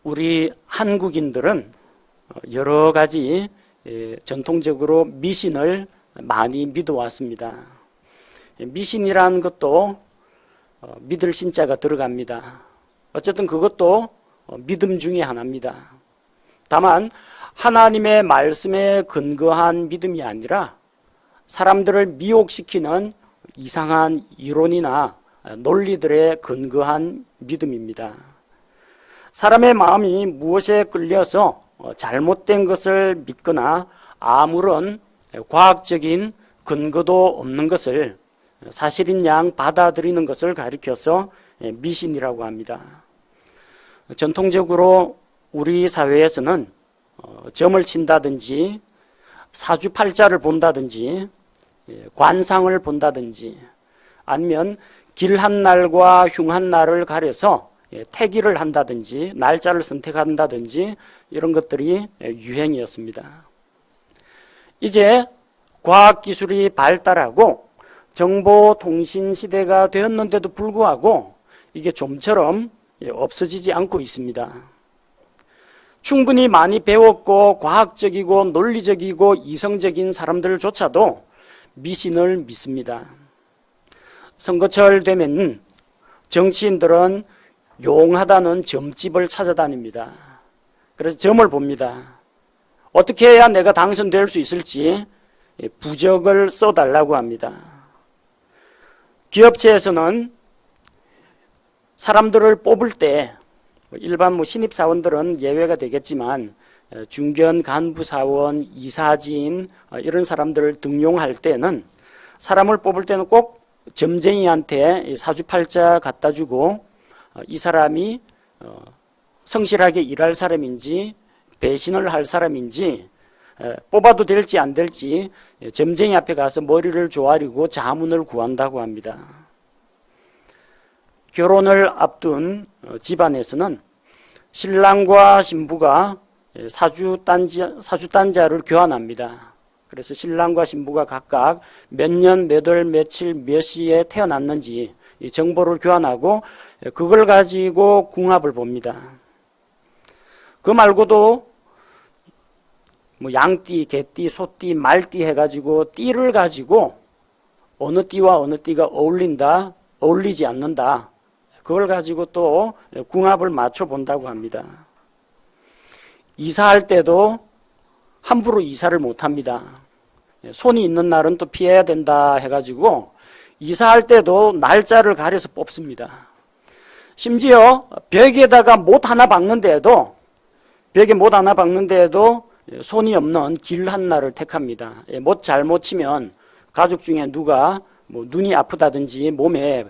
우리 한국인들은 여러 가지 전통적으로 미신을 많이 믿어왔습니다. 미신이라는 것도 믿을 신자가 들어갑니다. 어쨌든 그것도 믿음 중에 하나입니다. 다만 하나님의 말씀에 근거한 믿음이 아니라 사람들을 미혹시키는 이상한 이론이나 논리들에 근거한 믿음입니다. 사람의 마음이 무엇에 끌려서 잘못된 것을 믿거나 아무런 과학적인 근거도 없는 것을 사실인 양 받아들이는 것을 가리켜서 미신이라고 합니다. 전통적으로 우리 사회에서는 점을 친다든지 사주팔자를 본다든지 관상을 본다든지 아니면 길한 날과 흉한 날을 가려서 태기를 한다든지 날짜를 선택한다든지 이런 것들이 유행이었습니다. 이제 과학기술이 발달하고 정보통신 시대가 되었는데도 불구하고 이게 좀처럼 없어지지 않고 있습니다. 충분히 많이 배웠고 과학적이고 논리적이고 이성적인 사람들조차도 미신을 믿습니다. 선거철 되면 정치인들은 용하다는 점집을 찾아다닙니다. 그래서 점을 봅니다. 어떻게 해야 내가 당선될 수 있을지 부적을 써달라고 합니다. 기업체에서는 사람들을 뽑을 때 일반 신입사원들은 예외가 되겠지만 중견 간부사원, 이사진 이런 사람들을 등용할 때는 사람을 뽑을 때는 꼭 점쟁이한테 사주팔자 갖다 주고 이 사람이 성실하게 일할 사람인지 배신을 할 사람인지 뽑아도 될지 안 될지 점쟁이 앞에 가서 머리를 조아리고 자문을 구한다고 합니다. 결혼을 앞둔 집안에서는 신랑과 신부가 사주단자를 교환합니다. 그래서 신랑과 신부가 각각 몇 년, 몇 월, 며칠, 몇 시에 태어났는지 이 정보를 교환하고 그걸 가지고 궁합을 봅니다. 그 말고도 양띠, 개띠, 소띠, 말띠 해가지고 띠를 가지고 어느 띠와 어느 띠가 어울린다, 어울리지 않는다. 그걸 가지고 또 궁합을 맞춰 본다고 합니다. 이사할 때도 함부로 이사를 못 합니다. 손이 있는 날은 또 피해야 된다 해가지고 이사할 때도 날짜를 가려서 뽑습니다. 심지어 벽에다가 못 하나 박는데도 손이 없는 길한 날을 택합니다. 못 잘못 치면 가족 중에 누가 눈이 아프다든지 몸에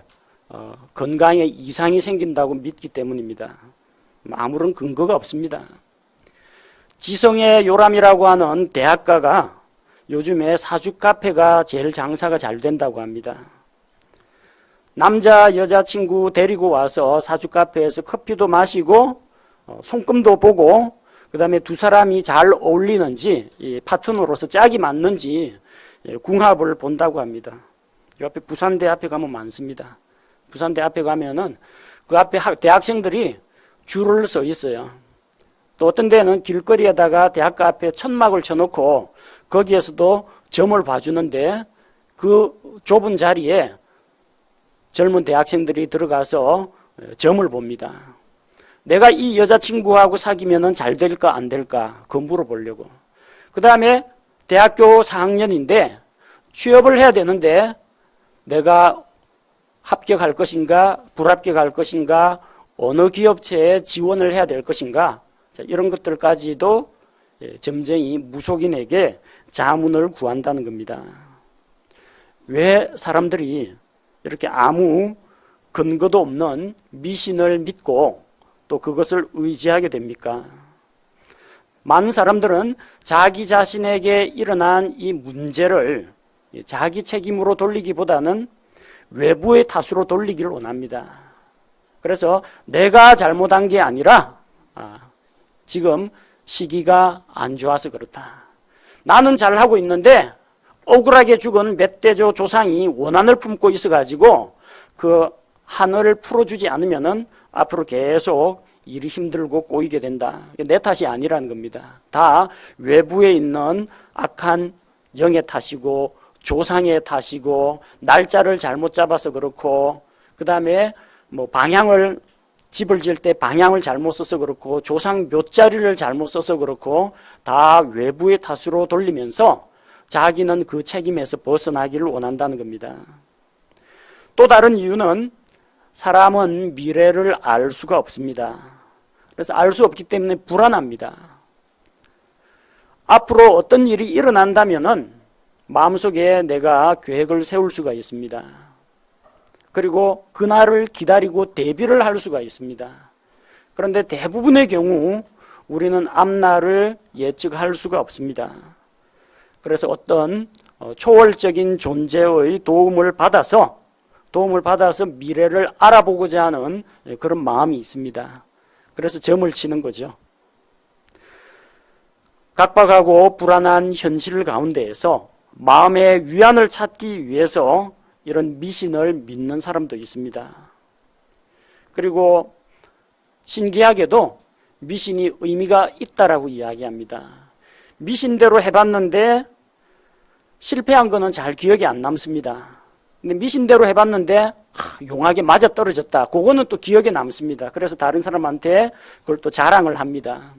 건강에 이상이 생긴다고 믿기 때문입니다. 아무런 근거가 없습니다. 지성의 요람이라고 하는 대학가가 요즘에 사주 카페가 제일 장사가 잘 된다고 합니다. 남자 여자친구 데리고 와서 사주 카페에서 커피도 마시고 손금도 보고 그 다음에 두 사람이 잘 어울리는지 파트너로서 짝이 맞는지 궁합을 본다고 합니다. 이 앞에 부산대 앞에 가면 많습니다. 부산대 앞에 가면은 그 앞에 대학생들이 줄을 서 있어요. 또 어떤 데는 길거리에다가 대학가 앞에 천막을 쳐놓고 거기에서도 점을 봐주는데 그 좁은 자리에 젊은 대학생들이 들어가서 점을 봅니다. 내가 이 여자친구하고 사귀면 잘 될까 안 될까 그거 물어보려고. 그 다음에 대학교 4학년인데 취업을 해야 되는데 내가 합격할 것인가 불합격할 것인가 어느 기업체에 지원을 해야 될 것인가 이런 것들까지도 점쟁이 무속인에게 자문을 구한다는 겁니다. 왜 사람들이 이렇게 아무 근거도 없는 미신을 믿고 또 그것을 의지하게 됩니까? 많은 사람들은 자기 자신에게 일어난 이 문제를 자기 책임으로 돌리기보다는 외부의 탓으로 돌리기를 원합니다. 그래서 내가 잘못한 게 아니라 지금 시기가 안 좋아서 그렇다. 나는 잘하고 있는데 억울하게 죽은 멧돼지 조상이 원한을 품고 있어가지고 그 한을 풀어주지 않으면은 앞으로 계속 일이 힘들고 꼬이게 된다. 내 탓이 아니라는 겁니다. 다 외부에 있는 악한 영의 탓이고 조상의 탓이고 날짜를 잘못 잡아서 그렇고 그 다음에 뭐 방향을 집을 지을 때 방향을 잘못 써서 그렇고 조상 묘자리를 잘못 써서 그렇고 다 외부의 탓으로 돌리면서 자기는 그 책임에서 벗어나기를 원한다는 겁니다. 또 다른 이유는 사람은 미래를 알 수가 없습니다. 그래서 알 수 없기 때문에 불안합니다. 앞으로 어떤 일이 일어난다면은 마음속에 내가 계획을 세울 수가 있습니다. 그리고 그날을 기다리고 대비를 할 수가 있습니다. 그런데 대부분의 경우 우리는 앞날을 예측할 수가 없습니다. 그래서 어떤 초월적인 존재의 도움을 받아서 미래를 알아보고자 하는 그런 마음이 있습니다. 그래서 점을 치는 거죠. 각박하고 불안한 현실 가운데에서 마음의 위안을 찾기 위해서 이런 미신을 믿는 사람도 있습니다. 그리고 신기하게도 미신이 의미가 있다라고 이야기합니다. 미신대로 해봤는데 실패한 거는 잘 기억이 안 남습니다. 근데 미신대로 해봤는데 용하게 맞아떨어졌다. 그거는 또 기억에 남습니다. 그래서 다른 사람한테 그걸 또 자랑을 합니다.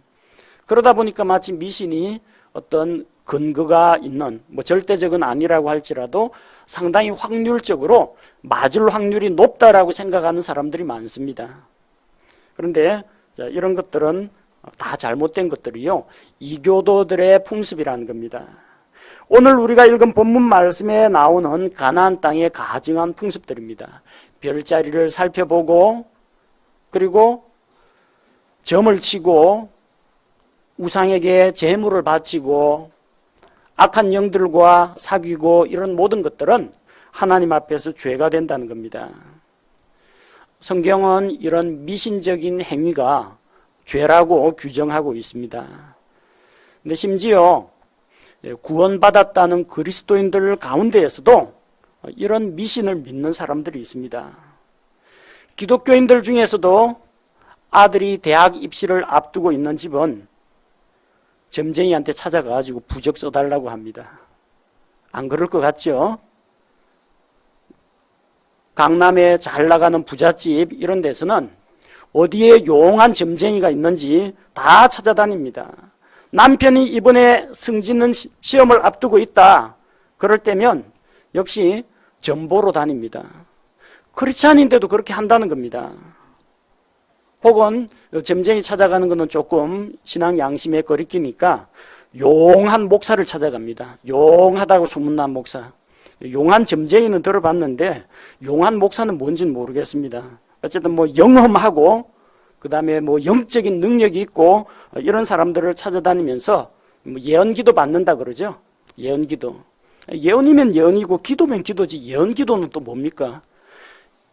그러다 보니까 마치 미신이 어떤 근거가 있는, 뭐 절대적은 아니라고 할지라도 상당히 확률적으로 맞을 확률이 높다라고 생각하는 사람들이 많습니다. 그런데 이런 것들은 다 잘못된 것들이요, 이교도들의 풍습이라는 겁니다. 오늘 우리가 읽은 본문 말씀에 나오는 가나안 땅의 가증한 풍습들입니다. 별자리를 살펴보고 그리고 점을 치고 우상에게 제물을 바치고 악한 영들과 사귀고 이런 모든 것들은 하나님 앞에서 죄가 된다는 겁니다. 성경은 이런 미신적인 행위가 죄라고 규정하고 있습니다. 근데 심지어 구원받았다는 그리스도인들 가운데에서도 이런 미신을 믿는 사람들이 있습니다. 기독교인들 중에서도 아들이 대학 입시를 앞두고 있는 집은 점쟁이한테 찾아가가지고 부적 써달라고 합니다. 안 그럴 것 같죠? 강남에 잘 나가는 부잣집 이런 데서는 어디에 용한 점쟁이가 있는지 다 찾아다닙니다. 남편이 이번에 승진은 시험을 앞두고 있다. 그럴 때면 역시 점보로 다닙니다. 크리스찬인데도 그렇게 한다는 겁니다. 혹은 점쟁이 찾아가는 것은 조금 신앙 양심에 거리끼니까 용한 목사를 찾아갑니다. 용하다고 소문난 목사. 용한 점쟁이는 들어봤는데 용한 목사는 뭔지는 모르겠습니다. 어쨌든 뭐 영험하고 그 다음에 뭐 영적인 능력이 있고 이런 사람들을 찾아다니면서 예언기도 받는다 그러죠. 예언기도. 예언이면 예언이고 기도면 기도지 예언기도는 또 뭡니까?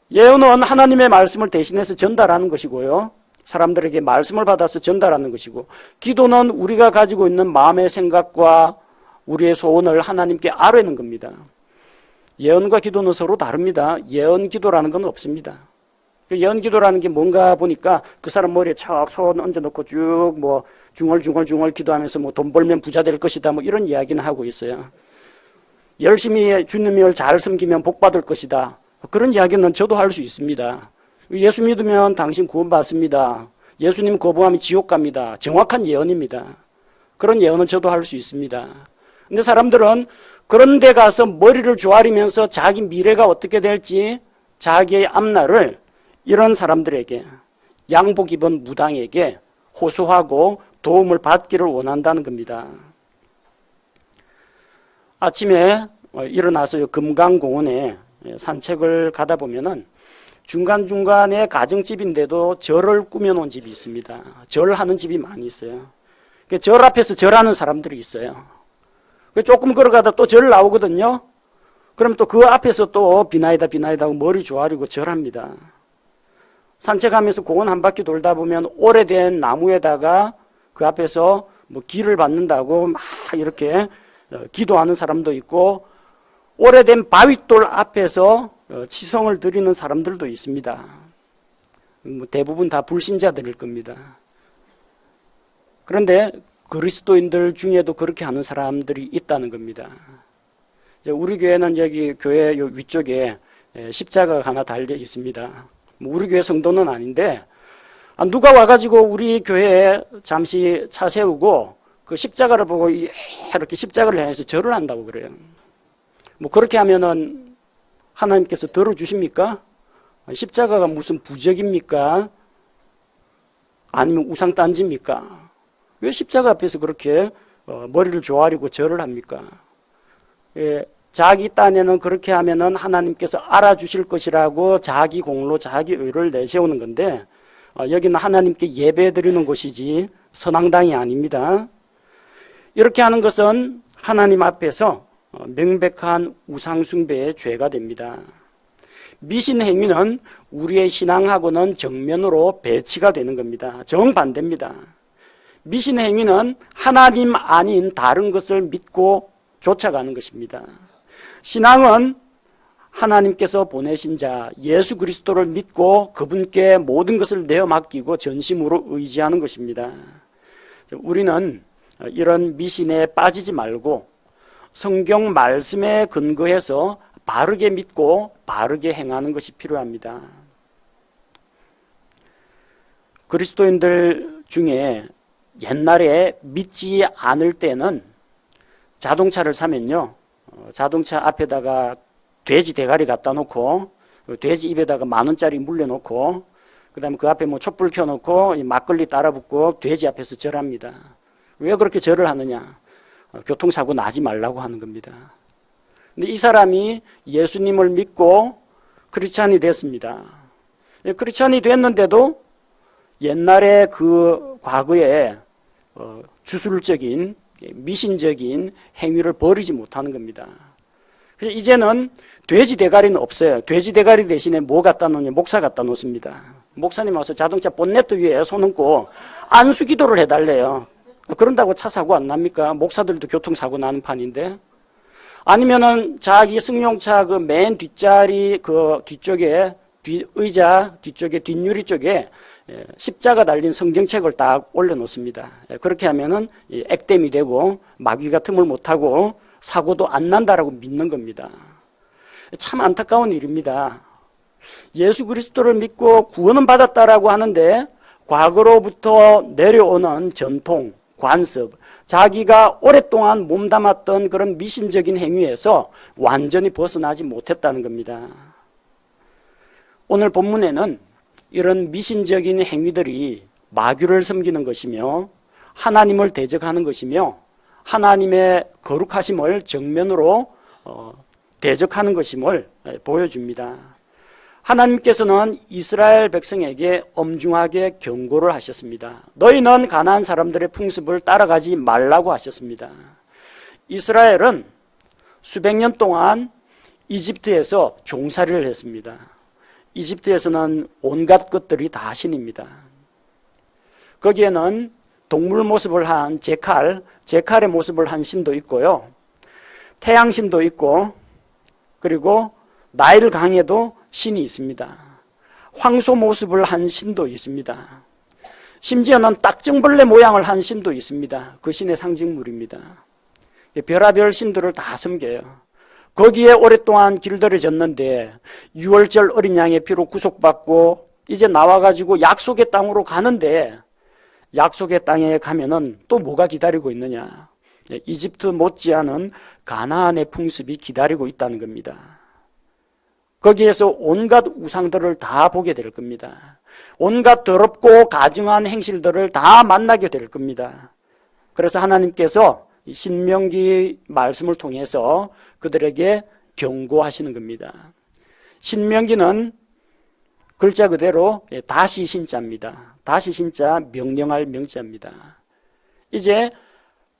예언은 하나님의 말씀을 대신해서 전달하는 것이고요. 사람들에게 말씀을 받아서 전달하는 것이고, 기도는 우리가 가지고 있는 마음의 생각과 우리의 소원을 하나님께 아뢰는 겁니다. 예언과 기도는 서로 다릅니다. 예언 기도라는 건 없습니다. 그 예언 기도라는 게 뭔가 보니까 그 사람 머리에 척 손 얹어놓고 쭉 뭐 중얼중얼 기도하면서 뭐 돈 벌면 부자 될 것이다 뭐 이런 이야기는 하고 있어요. 열심히 주님을 잘 섬기면 복 받을 것이다. 그런 이야기는 저도 할 수 있습니다. 예수 믿으면 당신 구원받습니다. 예수님 거부하면 지옥 갑니다. 정확한 예언입니다. 그런 예언은 저도 할 수 있습니다. 근데 사람들은 그런 데 가서 머리를 조아리면서 자기 미래가 어떻게 될지 자기의 앞날을 이런 사람들에게 양복 입은 무당에게 호소하고 도움을 받기를 원한다는 겁니다. 아침에 일어나서 금강공원에 산책을 가다 보면은 중간중간에 가정집인데도 절을 꾸며놓은 집이 있습니다. 절하는 집이 많이 있어요. 절 앞에서 절하는 사람들이 있어요. 조금 걸어가다 또 절 나오거든요. 그럼 또 그 앞에서 또 비나이다 하고 머리 조아리고 절합니다. 산책하면서 공원 한 바퀴 돌다 보면 오래된 나무에다가 그 앞에서 뭐 기를 받는다고 막 이렇게 기도하는 사람도 있고, 오래된 바윗돌 앞에서 치성을 드리는 사람들도 있습니다. 대부분 다 불신자들일 겁니다. 그런데 그리스도인들 중에도 그렇게 하는 사람들이 있다는 겁니다. 우리 교회는 여기 교회 위쪽에 십자가가 하나 달려 있습니다. 우리 교회 성도는 아닌데 누가 와가지고 우리 교회에 잠시 차 세우고 그 십자가를 보고 이렇게 십자가를 향해서 절을 한다고 그래요. 그렇게 하면은 하나님께서 들어주십니까? 십자가가 무슨 부적입니까? 아니면 우상단지입니까? 왜 십자가 앞에서 그렇게 머리를 조아리고 절을 합니까? 자기 딴에는 그렇게 하면은 하나님께서 알아주실 것이라고 자기 공로, 자기 의를 내세우는 건데 여기는 하나님께 예배 드리는 곳이지 선앙당이 아닙니다. 이렇게 하는 것은 하나님 앞에서 명백한 우상숭배의 죄가 됩니다. 미신 행위는 우리의 신앙하고는 정면으로 배치가 되는 겁니다. 정반대입니다. 미신 행위는 하나님 아닌 다른 것을 믿고 쫓아가는 것입니다. 신앙은 하나님께서 보내신 자 예수 그리스도를 믿고 그분께 모든 것을 내어 맡기고 전심으로 의지하는 것입니다. 우리는 이런 미신에 빠지지 말고 성경 말씀에 근거해서 바르게 믿고 바르게 행하는 것이 필요합니다. 그리스도인들 중에 옛날에 믿지 않을 때는 자동차를 사면요, 자동차 앞에다가 돼지 대가리 갖다 놓고 돼지 입에다가 10,000원짜리 물려놓고 그 다음에 그 앞에 촛불 켜놓고 막걸리 따라 붓고 돼지 앞에서 절합니다. 왜 그렇게 절을 하느냐? 교통사고 나지 말라고 하는 겁니다. 근데 이 사람이 예수님을 믿고 크리스찬이 됐습니다. 크리스찬이 됐는데도 옛날에 그 과거에 주술적인 미신적인 행위를 버리지 못하는 겁니다. 그래서 이제는 돼지 대가리는 없어요. 돼지 대가리 대신에 뭐 갖다 놓냐? 목사 갖다 놓습니다. 목사님 와서 자동차 본네트 위에 손 얹고 안수 기도를 해달래요. 그런다고 차 사고 안 납니까? 목사들도 교통사고 나는 판인데. 아니면은 자기 승용차 그 맨 뒷자리 그 뒤쪽에 의자 뒤쪽에 뒷유리 쪽에 십자가 달린 성경책을 딱 올려놓습니다. 그렇게 하면은 액땜이 되고 마귀가 틈을 못하고 사고도 안 난다라고 믿는 겁니다. 참 안타까운 일입니다. 예수 그리스도를 믿고 구원은 받았다라고 하는데 과거로부터 내려오는 전통, 관습, 자기가 오랫동안 몸담았던 그런 미신적인 행위에서 완전히 벗어나지 못했다는 겁니다. 오늘 본문에는 이런 미신적인 행위들이 마귀를 섬기는 것이며 하나님을 대적하는 것이며 하나님의 거룩하심을 정면으로 대적하는 것임을 보여줍니다. 하나님께서는 이스라엘 백성에게 엄중하게 경고를 하셨습니다. 너희는 가나안 사람들의 풍습을 따라가지 말라고 하셨습니다. 이스라엘은 수백 년 동안 이집트에서 종살이를 했습니다. 이집트에서는 온갖 것들이 다 신입니다. 거기에는 동물 모습을 한 제칼의 모습을 한 신도 있고요. 태양신도 있고 그리고 나일 강에도 신이 있습니다. 황소 모습을 한 신도 있습니다. 심지어는 딱정벌레 모양을 한 신도 있습니다. 그 신의 상징물입니다. 별하별 신들을 다 섬겨요. 거기에 오랫동안 길들여졌는데 6월절 어린 양의 피로 구속받고 이제 나와가지고 약속의 땅으로 가는데 약속의 땅에 가면은 또 뭐가 기다리고 있느냐? 이집트 못지않은 가나안의 풍습이 기다리고 있다는 겁니다. 거기에서 온갖 우상들을 다 보게 될 겁니다. 온갖 더럽고 가증한 행실들을 다 만나게 될 겁니다. 그래서 하나님께서 신명기 말씀을 통해서 그들에게 경고하시는 겁니다. 신명기는 글자 그대로 다시 신자입니다. 다시 신자, 명령할 명자입니다. 이제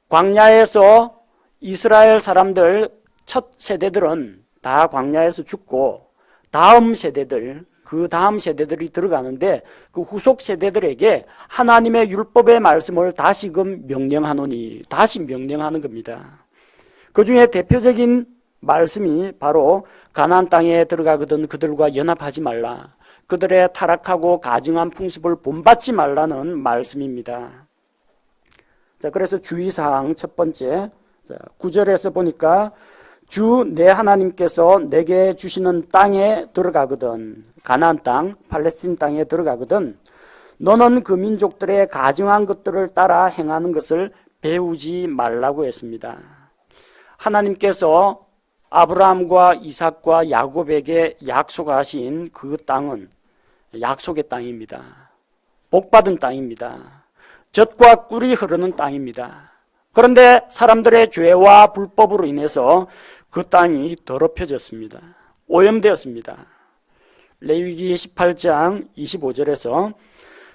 광야에서 이스라엘 사람들 첫 세대들은 다 광야에서 죽고 다음 세대들, 그 다음 세대들이 들어가는데 그 후속 세대들에게 하나님의 율법의 말씀을 다시금 명령하노니, 다시 명령하는 겁니다. 그 중에 대표적인 말씀이 바로 가나안 땅에 들어가거든 그들과 연합하지 말라. 그들의 타락하고 가증한 풍습을 본받지 말라는 말씀입니다. 자, 그래서 주의사항 첫 번째, 9절에서 보니까 주 내 하나님께서 내게 주시는 땅에 들어가거든, 가나안 땅, 팔레스틴 땅에 들어가거든 너는 그 민족들의 가증한 것들을 따라 행하는 것을 배우지 말라고 했습니다. 하나님께서 아브라함과 이삭과 야곱에게 약속하신 그 땅은 약속의 땅입니다. 복받은 땅입니다. 젖과 꿀이 흐르는 땅입니다. 그런데 사람들의 죄와 불법으로 인해서 그 땅이 더럽혀졌습니다. 오염되었습니다. 레위기 18장 25절에서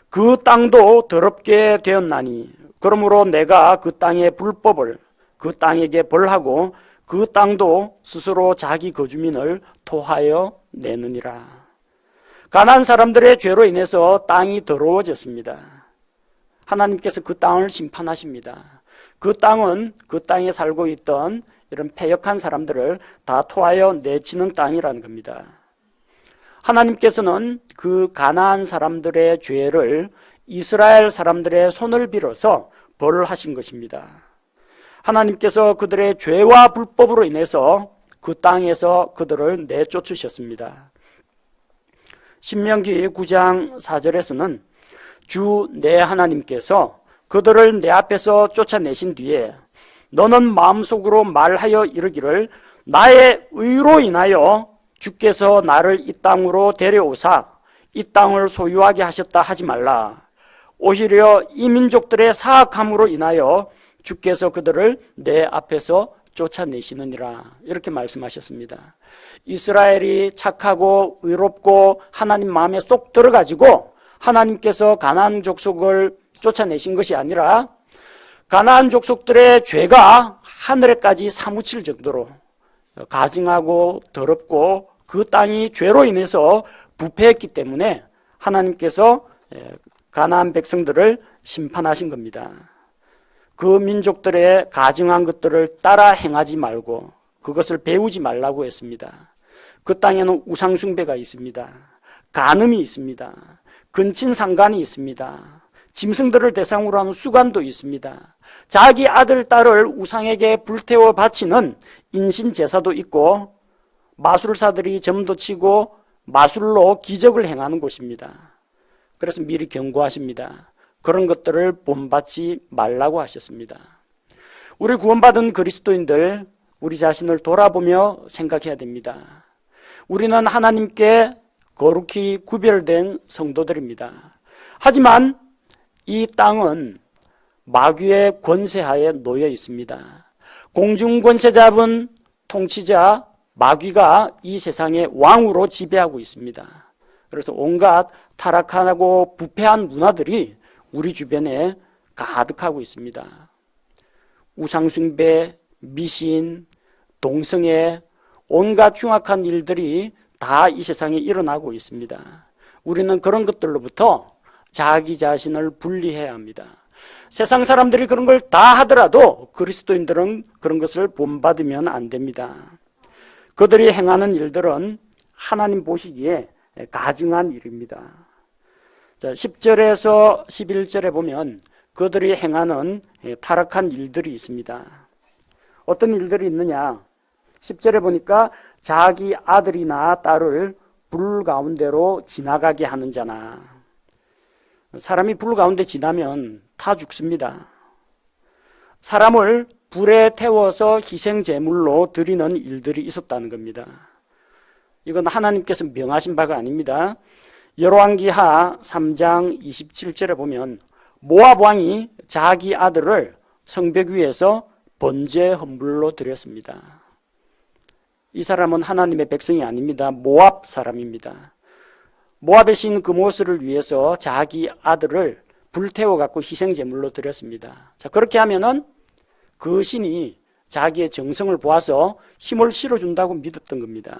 그 땅도 더럽게 되었나니 그러므로 내가 그 땅의 불법을 그 땅에게 벌하고 그 땅도 스스로 자기 거주민을 토하여 내느니라. 가나안 사람들의 죄로 인해서 땅이 더러워졌습니다. 하나님께서 그 땅을 심판하십니다. 그 땅은 그 땅에 살고 있던 이런 패역한 사람들을 다 토하여 내치는 땅이라는 겁니다. 하나님께서는 그 가나안 사람들의 죄를 이스라엘 사람들의 손을 빌어서 벌하신 것입니다. 하나님께서 그들의 죄와 불법으로 인해서 그 땅에서 그들을 내쫓으셨습니다. 신명기 9장 4절에서는 주 내 하나님께서 그들을 내 앞에서 쫓아내신 뒤에 너는 마음속으로 말하여 이르기를 나의 의로 인하여 주께서 나를 이 땅으로 데려오사 이 땅을 소유하게 하셨다 하지 말라. 오히려 이 민족들의 사악함으로 인하여 주께서 그들을 내 앞에서 쫓아내시느니라. 이렇게 말씀하셨습니다. 이스라엘이 착하고 의롭고 하나님 마음에 쏙 들어가지고 하나님께서 가나안 족속을 쫓아내신 것이 아니라 가나안 족속들의 죄가 하늘에까지 사무칠 정도로 가증하고 더럽고 그 땅이 죄로 인해서 부패했기 때문에 하나님께서 가나안 백성들을 심판하신 겁니다. 그 민족들의 가증한 것들을 따라 행하지 말고 그것을 배우지 말라고 했습니다. 그 땅에는 우상숭배가 있습니다. 간음이 있습니다. 근친상간이 있습니다. 짐승들을 대상으로 하는 수간도 있습니다. 자기 아들, 딸을 우상에게 불태워 바치는 인신제사도 있고 마술사들이 점도 치고 마술로 기적을 행하는 곳입니다. 그래서 미리 경고하십니다. 그런 것들을 본받지 말라고 하셨습니다. 우리 구원받은 그리스도인들, 우리 자신을 돌아보며 생각해야 됩니다. 우리는 하나님께 거룩히 구별된 성도들입니다. 하지만 이 땅은 마귀의 권세하에 놓여 있습니다. 공중권세 잡은 통치자 마귀가 이 세상의 왕으로 지배하고 있습니다. 그래서 온갖 타락하고 부패한 문화들이 우리 주변에 가득하고 있습니다. 우상숭배, 미신, 동성애, 온갖 흉악한 일들이 다 이 세상에 일어나고 있습니다. 우리는 그런 것들로부터 자기 자신을 분리해야 합니다. 세상 사람들이 그런 걸 다 하더라도 그리스도인들은 그런 것을 본받으면 안 됩니다. 그들이 행하는 일들은 하나님 보시기에 가증한 일입니다. 10절에서 11절에 보면 그들이 행하는 타락한 일들이 있습니다. 어떤 일들이 있느냐? 10절에 보니까 자기 아들이나 딸을 불 가운데로 지나가게 하는 자나. 사람이 불 가운데 지나면 다 죽습니다. 사람을 불에 태워서 희생 제물로 드리는 일들이 있었다는 겁니다. 이건 하나님께서 명하신 바가 아닙니다. 열왕기하 3장 27절에 보면 모압 왕이 자기 아들을 성벽 위에서 번제 헌물로 드렸습니다. 이 사람은 하나님의 백성이 아닙니다. 모압 사람입니다. 모압의 신 그모스를 위해서 자기 아들을 불태워 갖고 희생 제물로 드렸습니다. 자, 그렇게 하면은 그 신이 자기의 정성을 보아서 힘을 실어준다고 믿었던 겁니다.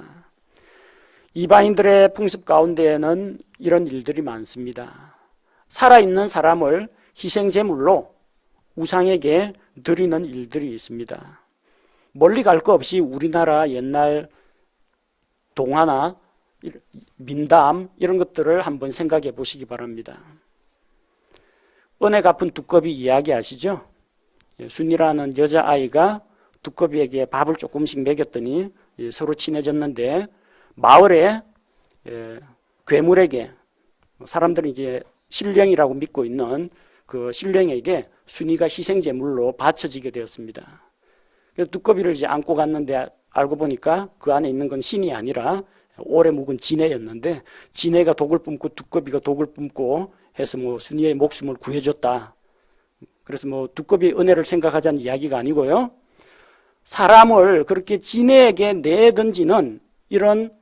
이방인들의 풍습 가운데에는 이런 일들이 많습니다. 살아있는 사람을 희생 제물로 우상에게 드리는 일들이 있습니다. 멀리 갈 거 없이 우리나라 옛날 동화나 민담 이런 것들을 한번 생각해 보시기 바랍니다. 은혜 갚은 두꺼비 이야기 아시죠? 순이라는 여자아이가 두꺼비에게 밥을 조금씩 먹였더니 서로 친해졌는데 마을에 괴물에게 사람들이 이제 신령이라고 믿고 있는 그 신령에게 순이가 희생제물로 바쳐지게 되었습니다. 그래서 두꺼비를 이제 안고 갔는데 알고 보니까 그 안에 있는 건 신이 아니라 오래 묵은 지네였는데 지네가 독을 뿜고 두꺼비가 독을 뿜고 해서 뭐 순이의 목숨을 구해줬다. 그래서 뭐 두꺼비의 은혜를 생각하자는 이야기가 아니고요. 사람을 그렇게 지네에게 내던지는 이런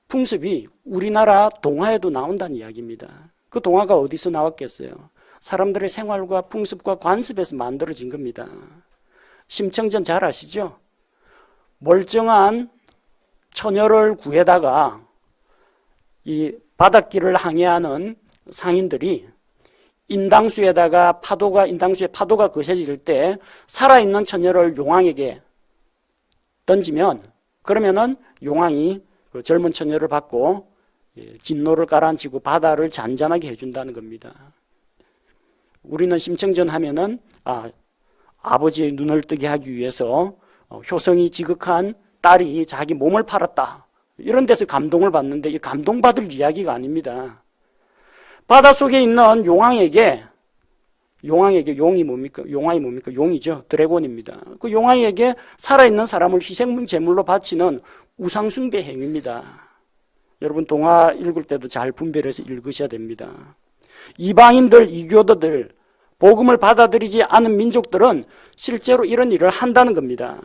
풍습이 우리나라 동화에도 나온다는 이야기입니다. 그 동화가 어디서 나왔겠어요? 사람들의 생활과 풍습과 관습에서 만들어진 겁니다. 심청전 잘 아시죠? 멀쩡한 처녀를 구해다가 이 바닷길을 항해하는 상인들이 인당수에 파도가 거세질 때 살아있는 처녀를 용왕에게 던지면 그러면은 용왕이 그 젊은 처녀를 받고 진노를 가라앉히고 바다를 잔잔하게 해준다는 겁니다. 우리는 심청전 하면은 아버지의 눈을 뜨게 하기 위해서 효성이 지극한 딸이 자기 몸을 팔았다. 이런 데서 감동을 받는데 이 감동받을 이야기가 아닙니다. 바닷속에 있는 용왕에게 용이 뭡니까? 용왕이 뭡니까? 용이죠. 드래곤입니다. 그 용왕에게 살아있는 사람을 희생제물로 바치는 우상숭배 행위입니다. 여러분 동화 읽을 때도 잘 분별해서 읽으셔야 됩니다. 이방인들, 이교도들, 복음을 받아들이지 않은 민족들은 실제로 이런 일을 한다는 겁니다.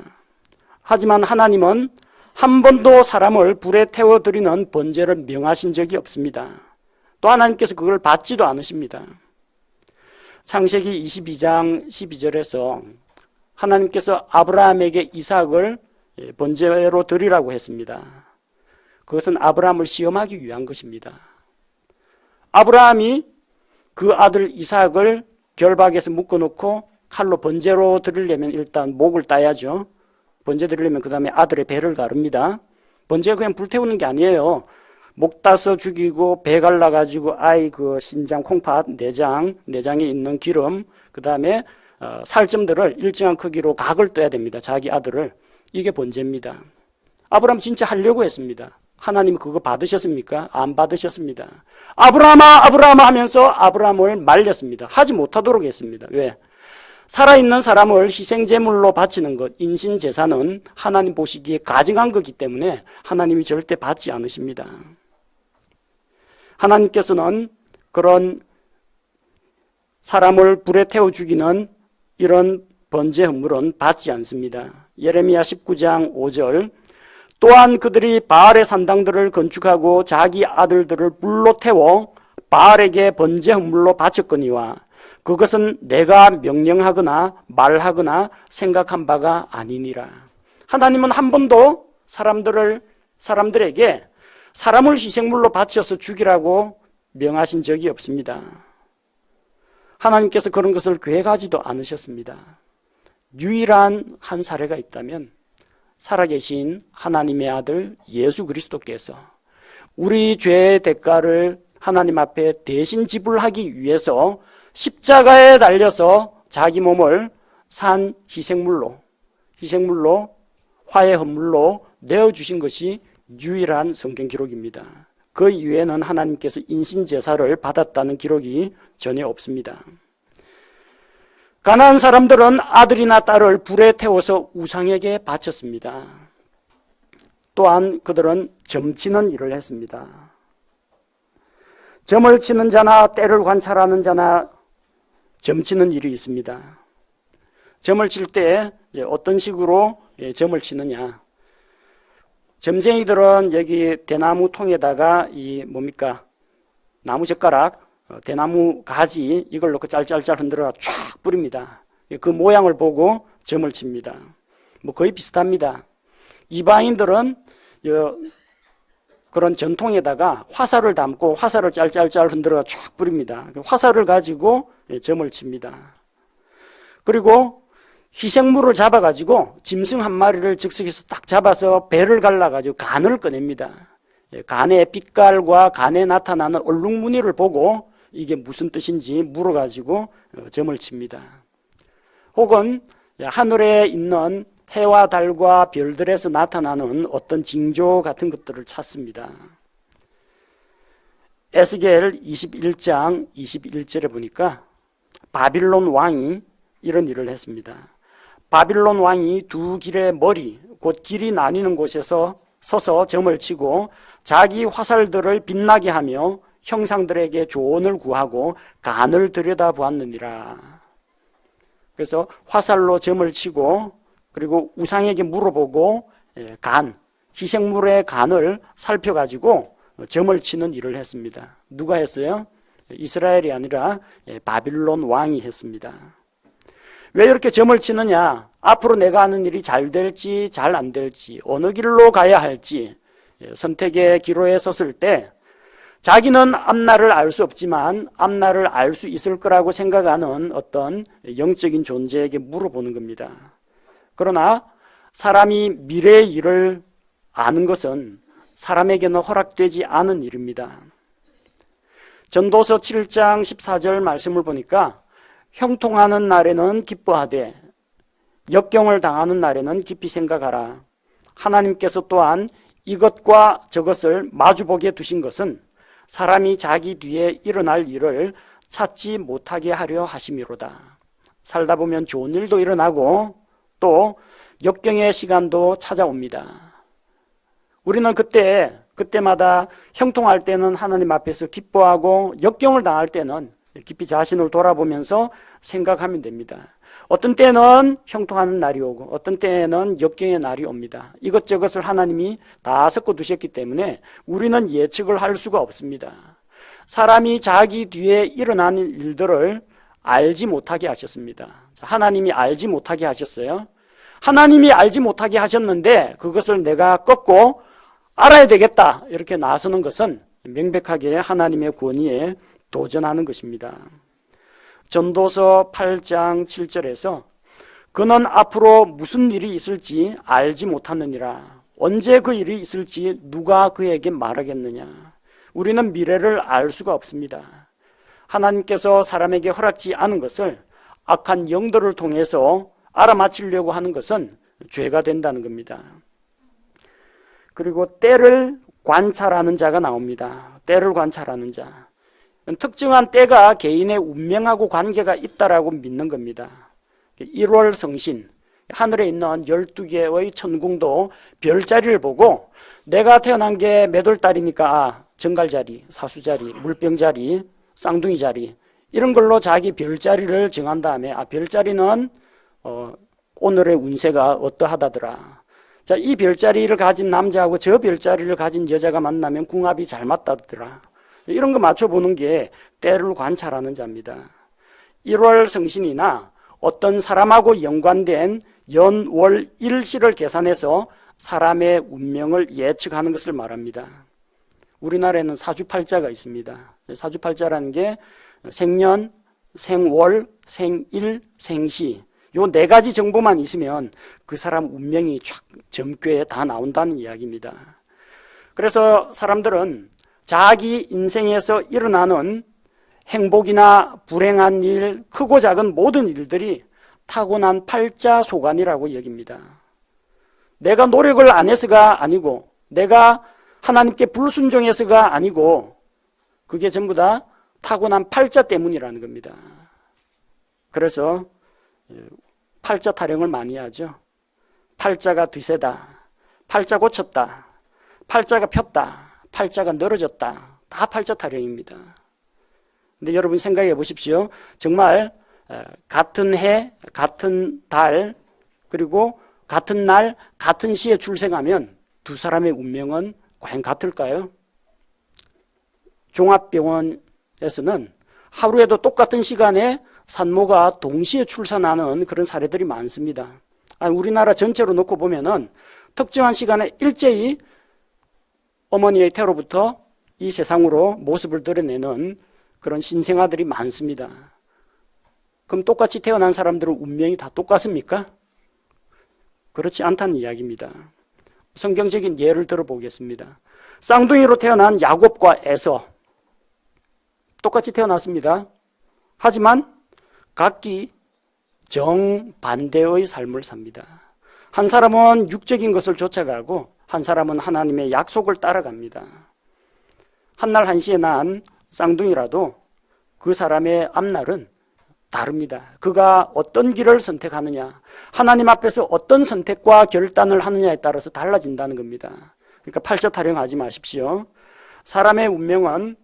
하지만 하나님은 한 번도 사람을 불에 태워드리는 번제를 명하신 적이 없습니다. 또 하나님께서 그걸 받지도 않으십니다. 창세기 22장 12절에서 하나님께서 아브라함에게 이삭을 번제로 드리라고 했습니다. 그것은 아브라함을 시험하기 위한 것입니다. 아브라함이 그 아들 이삭을 결박에서 묶어놓고 칼로 번제로 드리려면 일단 목을 따야죠. 번제 드리려면 그 다음에 아들의 배를 가릅니다. 번제가 그냥 불태우는 게 아니에요. 목 따서 죽이고 배 갈라가지고 아이 그 신장, 콩팥, 내장에 있는 기름, 그 다음에 살점들을 일정한 크기로 각을 떠야 됩니다. 자기 아들을. 이게 번제입니다. 아브라함 진짜 하려고 했습니다. 하나님 그거 받으셨습니까? 안 받으셨습니다. 아브라함아 하면서 아브라함을 말렸습니다. 하지 못하도록 했습니다. 왜? 살아있는 사람을 희생제물로 바치는 것, 인신제사는 하나님 보시기에 가증한 거기 때문에 하나님이 절대 받지 않으십니다. 하나님께서는 그런 사람을 불에 태워 죽이는 이런 번제 헌물은 받지 않습니다. 예레미야 19장 5절 또한 그들이 바알의 산당들을 건축하고 자기 아들들을 불로 태워 바알에게 번제 헌물로 바쳤거니와 그것은 내가 명령하거나 말하거나 생각한 바가 아니니라. 하나님은 한 번도 사람들에게 사람을 희생물로 바쳐서 죽이라고 명하신 적이 없습니다. 하나님께서 그런 것을 계획하지도 않으셨습니다. 유일한 한 사례가 있다면 살아계신 하나님의 아들 예수 그리스도께서 우리 죄의 대가를 하나님 앞에 대신 지불하기 위해서 십자가에 달려서 자기 몸을 산 희생물로 화해 헌물로 내어주신 것이 유일한 성경 기록입니다. 그 이외에는 하나님께서 인신제사를 받았다는 기록이 전혀 없습니다. 가나안 사람들은 아들이나 딸을 불에 태워서 우상에게 바쳤습니다. 또한 그들은 점치는 일을 했습니다. 점을 치는 자나 때를 관찰하는 자나 점치는 일이 있습니다. 점을 칠 때 어떤 식으로 점을 치느냐. 점쟁이들은 여기 대나무 통에다가 나무 젓가락, 대나무 가지 이걸 넣고 짤짤짤 흔들어 쫙 뿌립니다. 그 모양을 보고 점을 칩니다. 거의 비슷합니다. 이방인들은 그런 전통에다가 화살을 담고 화살을 짤짤짤 흔들어 쫙 뿌립니다. 화살을 가지고 점을 칩니다. 그리고 희생물을 잡아가지고 짐승 한 마리를 즉석에서 딱 잡아서 배를 갈라가지고 간을 꺼냅니다. 간의 빛깔과 간에 나타나는 얼룩무늬를 보고 이게 무슨 뜻인지 물어가지고 점을 칩니다. 혹은 하늘에 있는 해와 달과 별들에서 나타나는 어떤 징조 같은 것들을 찾습니다. 에스겔 21장 21절에 보니까 바빌론 왕이 이런 일을 했습니다. 바빌론 왕이 두 길의 머리, 곧 길이 나뉘는 곳에서 서서 점을 치고 자기 화살들을 빛나게 하며 형상들에게 조언을 구하고 간을 들여다보았느니라. 그래서 화살로 점을 치고 그리고 우상에게 물어보고 간, 희생물의 간을 살펴가지고 점을 치는 일을 했습니다. 누가 했어요? 이스라엘이 아니라 바빌론 왕이 했습니다. 왜 이렇게 점을 치느냐? 앞으로 내가 하는 일이 잘 될지 잘 안 될지 어느 길로 가야 할지 선택의 기로에 섰을 때 자기는 앞날을 알 수 없지만 앞날을 알 수 있을 거라고 생각하는 어떤 영적인 존재에게 물어보는 겁니다. 그러나 사람이 미래의 일을 아는 것은 사람에게는 허락되지 않은 일입니다. 전도서 7장 14절 말씀을 보니까 형통하는 날에는 기뻐하되 역경을 당하는 날에는 깊이 생각하라. 하나님께서 또한 이것과 저것을 마주보게 두신 것은 사람이 자기 뒤에 일어날 일을 찾지 못하게 하려 하심이로다. 살다 보면 좋은 일도 일어나고 또 역경의 시간도 찾아옵니다. 우리는 그때마다 형통할 때는 하나님 앞에서 기뻐하고 역경을 당할 때는 깊이 자신을 돌아보면서 생각하면 됩니다. 어떤 때는 형통하는 날이 오고 어떤 때는 역경의 날이 옵니다. 이것저것을 하나님이 다 섞어 두셨기 때문에 우리는 예측을 할 수가 없습니다. 사람이 자기 뒤에 일어나는 일들을 알지 못하게 하셨습니다. 하나님이 알지 못하게 하셨어요. 하나님이 알지 못하게 하셨는데 그것을 내가 꺾고 알아야 되겠다 이렇게 나서는 것은 명백하게 하나님의 권위에 도전하는 것입니다. 전도서 8장 7절에서 그는 앞으로 무슨 일이 있을지 알지 못하느니라. 언제 그 일이 있을지 누가 그에게 말하겠느냐. 우리는 미래를 알 수가 없습니다. 하나님께서 사람에게 허락지 않은 것을 악한 영들을 통해서 알아맞히려고 하는 것은 죄가 된다는 겁니다. 그리고 때를 관찰하는 자가 나옵니다. 때를 관찰하는 자. 특정한 때가 개인의 운명하고 관계가 있다라고 믿는 겁니다. 1월 성신, 하늘에 있는 12개의 천궁도 별자리를 보고 내가 태어난 게 몇 월 달이니까 정갈자리, 사수자리, 물병자리, 쌍둥이자리 이런 걸로 자기 별자리를 정한 다음에 별자리는 오늘의 운세가 어떠하다더라. 자, 이 별자리를 가진 남자하고 저 별자리를 가진 여자가 만나면 궁합이 잘 맞다더라. 이런 거 맞춰보는 게 때를 관찰하는 자입니다. 1월 성신이나 어떤 사람하고 연관된 연, 월, 일시를 계산해서 사람의 운명을 예측하는 것을 말합니다. 우리나라에는 사주팔자가 있습니다. 사주팔자라는 게 생년, 생월, 생일, 생시 요 네 가지 정보만 있으면 그 사람 운명이 쫙 점괘에 다 나온다는 이야기입니다. 그래서 사람들은 자기 인생에서 일어나는 행복이나 불행한 일, 크고 작은 모든 일들이 타고난 팔자 소관이라고 여깁니다. 내가 노력을 안 해서가 아니고 내가 하나님께 불순종해서가 아니고 그게 전부 다 타고난 팔자 때문이라는 겁니다. 그래서 팔자 타령을 많이 하죠. 팔자가 드세다, 팔자 고쳤다, 팔자가 폈다, 팔자가 늘어졌다. 다 팔자 타령입니다. 근데 여러분 생각해 보십시오. 정말 같은 해, 같은 달, 그리고 같은 날, 같은 시에 출생하면 두 사람의 운명은 과연 같을까요? 종합병원에서는 하루에도 똑같은 시간에 산모가 동시에 출산하는 그런 사례들이 많습니다. 우리나라 전체로 놓고 보면은 특정한 시간에 일제히 어머니의 태로부터 이 세상으로 모습을 드러내는 그런 신생아들이 많습니다. 그럼 똑같이 태어난 사람들은 운명이 다 똑같습니까? 그렇지 않다는 이야기입니다. 성경적인 예를 들어보겠습니다. 쌍둥이로 태어난 야곱과 에서 똑같이 태어났습니다. 하지만 각기 정반대의 삶을 삽니다. 한 사람은 육적인 것을 쫓아가고 한 사람은 하나님의 약속을 따라갑니다. 한날 한시에 난 쌍둥이라도 그 사람의 앞날은 다릅니다. 그가 어떤 길을 선택하느냐, 하나님 앞에서 어떤 선택과 결단을 하느냐에 따라서 달라진다는 겁니다. 그러니까 팔자 타령하지 마십시오. 사람의 운명은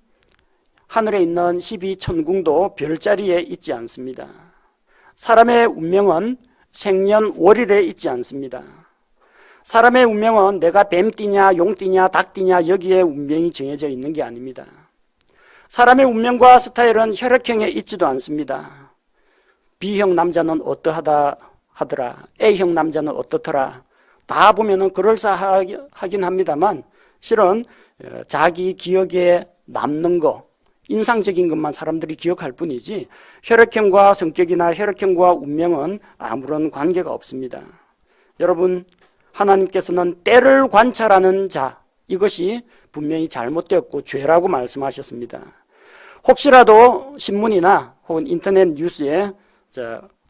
하늘에 있는 12천궁도 별자리에 있지 않습니다. 사람의 운명은 생년월일에 있지 않습니다. 사람의 운명은 내가 뱀띠냐 용띠냐 닭띠냐 여기에 운명이 정해져 있는 게 아닙니다. 사람의 운명과 스타일은 혈액형에 있지도 않습니다. B형 남자는 어떠하다 하더라, A형 남자는 어떻더라, 다 보면은 그럴싸하긴 합니다만 실은 자기 기억에 남는 거, 인상적인 것만 사람들이 기억할 뿐이지 혈액형과 성격이나 혈액형과 운명은 아무런 관계가 없습니다. 여러분, 하나님께서는 때를 관찰하는 자, 이것이 분명히 잘못되었고 죄라고 말씀하셨습니다. 혹시라도 신문이나 혹은 인터넷 뉴스에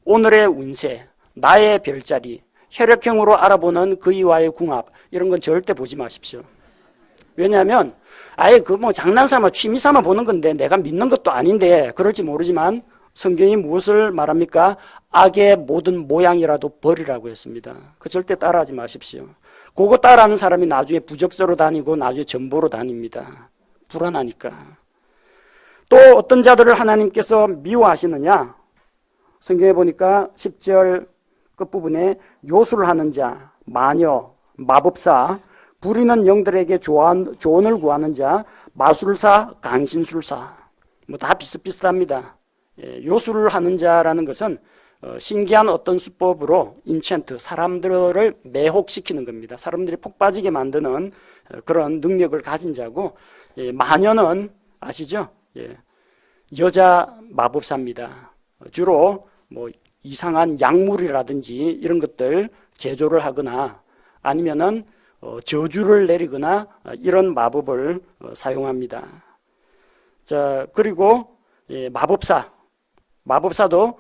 오늘의 운세, 나의 별자리, 혈액형으로 알아보는 그이와의 궁합, 이런 건 절대 보지 마십시오. 왜냐하면 아예 장난삼아 취미삼아 보는 건데 내가 믿는 것도 아닌데 그럴지 모르지만 성경이 무엇을 말합니까? 악의 모든 모양이라도 버리라고 했습니다. 그 절대 따라하지 마십시오. 그거 따라하는 사람이 나중에 부적서로 다니고 나중에 전보로 다닙니다. 불안하니까. 또 어떤 자들을 하나님께서 미워하시느냐? 성경에 보니까 10절 끝부분에 요술을 하는 자, 마녀, 마법사, 부리는 영들에게 조언을 구하는 자, 마술사, 강신술사, 다 비슷비슷합니다. 요술을 하는 자라는 것은 신기한 어떤 수법으로 인챈트, 사람들을 매혹시키는 겁니다. 사람들이 폭 빠지게 만드는 그런 능력을 가진 자고, 마녀는 아시죠? 여자 마법사입니다. 주로 이상한 약물이라든지 이런 것들 제조를 하거나 아니면은 저주를 내리거나 이런 마법을 사용합니다. 자, 그리고 마법사도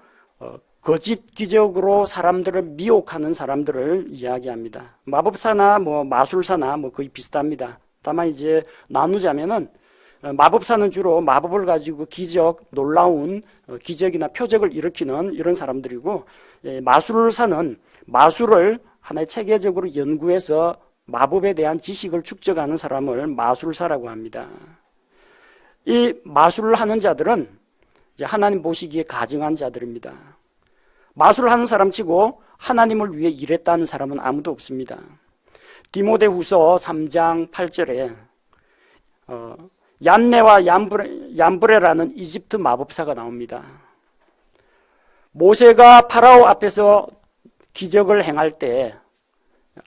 거짓 기적으로 사람들을 미혹하는 사람들을 이야기합니다. 마법사나 마술사나 거의 비슷합니다. 다만 이제 나누자면은 마법사는 주로 마법을 가지고 놀라운 기적이나 표적을 일으키는 이런 사람들이고, 마술사는 마술을 하나의 체계적으로 연구해서 마법에 대한 지식을 축적하는 사람을 마술사라고 합니다. 이 마술을 하는 자들은 이제 하나님 보시기에 가증한 자들입니다. 마술을 하는 사람 치고 하나님을 위해 일했다는 사람은 아무도 없습니다. 디모데후서 3장 8절에 얀네와 얀브레라는 이집트 마법사가 나옵니다. 모세가 파라오 앞에서 기적을 행할 때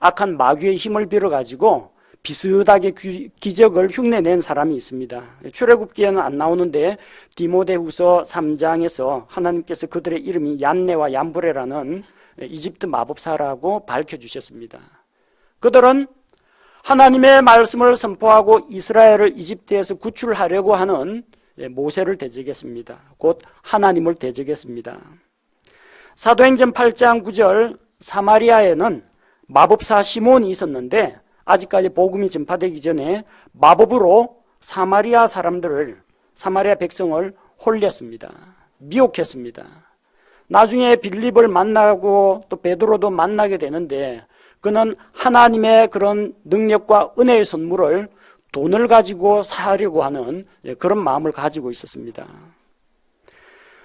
악한 마귀의 힘을 빌어가지고 비슷하게 기적을 흉내낸 사람이 있습니다. 출애굽기에는 안 나오는데 디모데후서 3장에서 하나님께서 그들의 이름이 얀네와 얀브레라는 이집트 마법사라고 밝혀주셨습니다. 그들은 하나님의 말씀을 선포하고 이스라엘을 이집트에서 구출하려고 하는 모세를 대적했습니다. 곧 하나님을 대적했습니다. 사도행전 8장 9절, 사마리아에는 마법사 시몬이 있었는데 아직까지 복음이 전파되기 전에 마법으로 사마리아 백성을 홀렸습니다. 미혹했습니다. 나중에 빌립을 만나고 또 베드로도 만나게 되는데 그는 하나님의 그런 능력과 은혜의 선물을 돈을 가지고 사려고 하는 그런 마음을 가지고 있었습니다.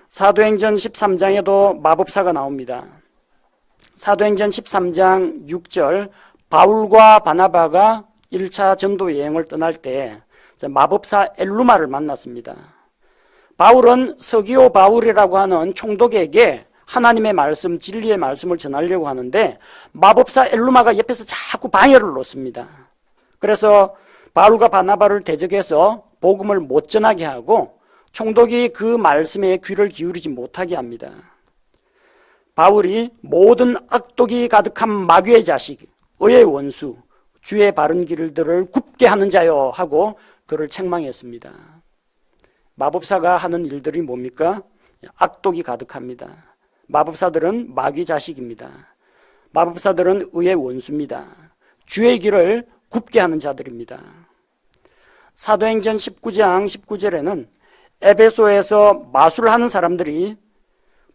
사도행전 13장에도 마법사가 나옵니다. 사도행전 13장 6절, 바울과 바나바가 1차 전도 여행을 떠날 때 마법사 엘루마를 만났습니다. 바울은 서기오 바울이라고 하는 총독에게 하나님의 말씀, 진리의 말씀을 전하려고 하는데 마법사 엘루마가 옆에서 자꾸 방해를 놓습니다. 그래서 바울과 바나바를 대적해서 복음을 못 전하게 하고 총독이 그 말씀에 귀를 기울이지 못하게 합니다. 바울이 모든 악독이 가득한 마귀의 자식, 의의 원수, 주의 바른 길들을 굽게 하는 자요 하고 그를 책망했습니다. 마법사가 하는 일들이 뭡니까? 악독이 가득합니다. 마법사들은 마귀 자식입니다. 마법사들은 의의 원수입니다. 주의 길을 굽게 하는 자들입니다. 사도행전 19장 19절에는 에베소에서 마술하는 사람들이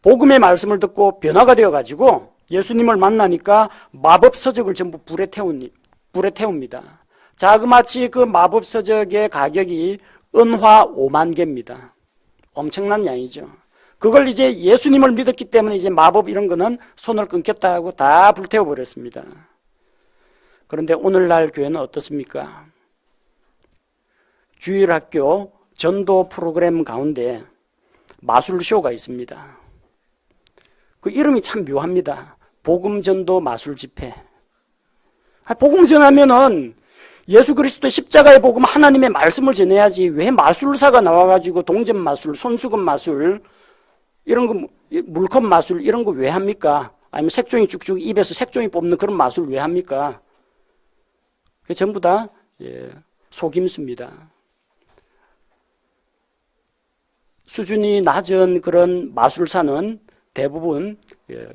복음의 말씀을 듣고 변화가 되어가지고 예수님을 만나니까 마법 서적을 전부 불에 태웁니다. 자그마치 그 마법 서적의 가격이 은화 5만 개입니다. 엄청난 양이죠. 그걸 이제 예수님을 믿었기 때문에 이제 마법 이런 거는 손을 끊겠다 하고 다 불태워 버렸습니다. 그런데 오늘날 교회는 어떻습니까? 주일학교 전도 프로그램 가운데 마술쇼가 있습니다. 그 이름이 참 묘합니다. 복음전도 마술집회. 복음 전하면은 예수 그리스도의 십자가의 복음 하나님의 말씀을 전해야지 왜 마술사가 나와가지고 동전 마술, 손수건 마술 이런 거, 물컵 마술 이런 거 왜 합니까? 아니면 색종이 쭉쭉 입에서 색종이 뽑는 그런 마술 왜 합니까? 그게 전부 다 속임수입니다. 수준이 낮은 그런 마술사는 대부분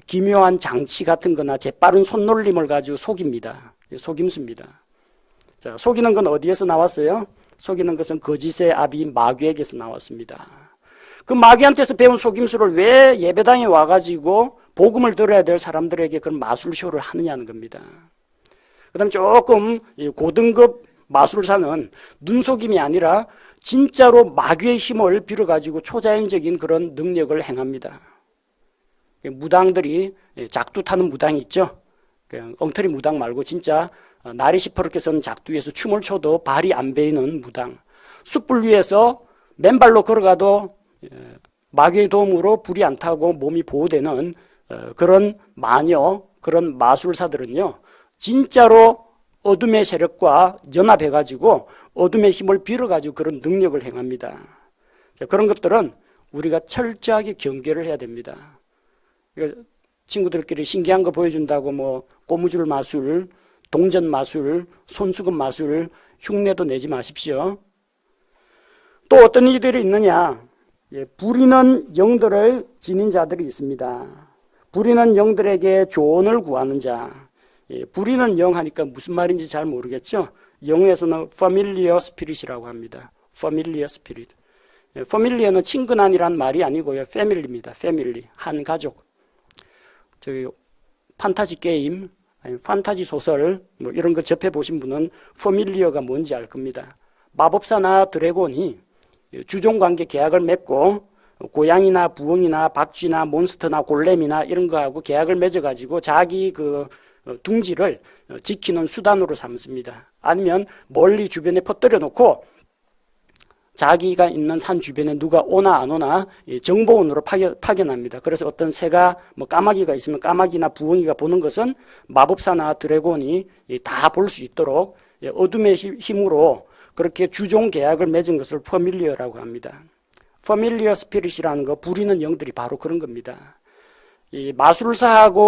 기묘한 장치 같은 거나 재빠른 손놀림을 가지고 속입니다. 속임수입니다. 자, 속이는 건 어디에서 나왔어요? 속이는 것은 거짓의 아비 마귀에게서 나왔습니다. 그 마귀한테서 배운 속임수를 왜 예배당에 와가지고 복음을 들어야 될 사람들에게 그런 마술쇼를 하느냐는 겁니다. 그 다음에 조금 고등급 마술사는 눈속임이 아니라 진짜로 마귀의 힘을 빌어가지고 초자연적인 그런 능력을 행합니다. 무당들이 작두 타는 무당이 있죠. 엉터리 무당 말고 진짜 날이 시퍼렇게 선 작두 위에서 춤을 춰도 발이 안 베이는 무당. 숯불 위에서 맨발로 걸어가도 마귀의 도움으로 불이 안 타고 몸이 보호되는 그런 마녀, 그런 마술사들은요, 진짜로 어둠의 세력과 연합해가지고 어둠의 힘을 빌어가지고 그런 능력을 행합니다. 그런 것들은 우리가 철저하게 경계를 해야 됩니다. 친구들끼리 신기한 거 보여준다고 뭐 고무줄 마술, 동전 마술, 손수건 마술, 흉내도 내지 마십시오. 또 어떤 이들이 있느냐? 부리는 영들을 지닌 자들이 있습니다. 부리는 영들에게 조언을 구하는 자. 부리는 영 하니까 무슨 말인지 잘 모르겠죠? 영어에서는 familiar spirit이라고 합니다. familiar spirit. familiar는 친근한이란 말이 아니고요. family입니다. family, 한 가족. 저기 판타지 게임, 아니 판타지 소설 뭐 이런 거 접해 보신 분은 familiar가 뭔지 알 겁니다. 마법사나 드래곤이 주종관계 계약을 맺고 고양이나 부엉이나 박쥐나 몬스터나 골렘이나 이런 거하고 계약을 맺어가지고 자기 그 둥지를 지키는 수단으로 삼습니다. 아니면 멀리 주변에 퍼뜨려 놓고 자기가 있는 산 주변에 누가 오나 안 오나 정보원으로 파견합니다. 그래서 어떤 새가 뭐 까마귀가 있으면 까마귀나 부엉이가 보는 것은 마법사나 드래곤이 다 볼 수 있도록 어둠의 힘으로 그렇게 주종 계약을 맺은 것을 퍼밀리어라고 합니다. 퍼밀리어 스피릿이라는 거, 부리는 영들이 바로 그런 겁니다. 이 마술사가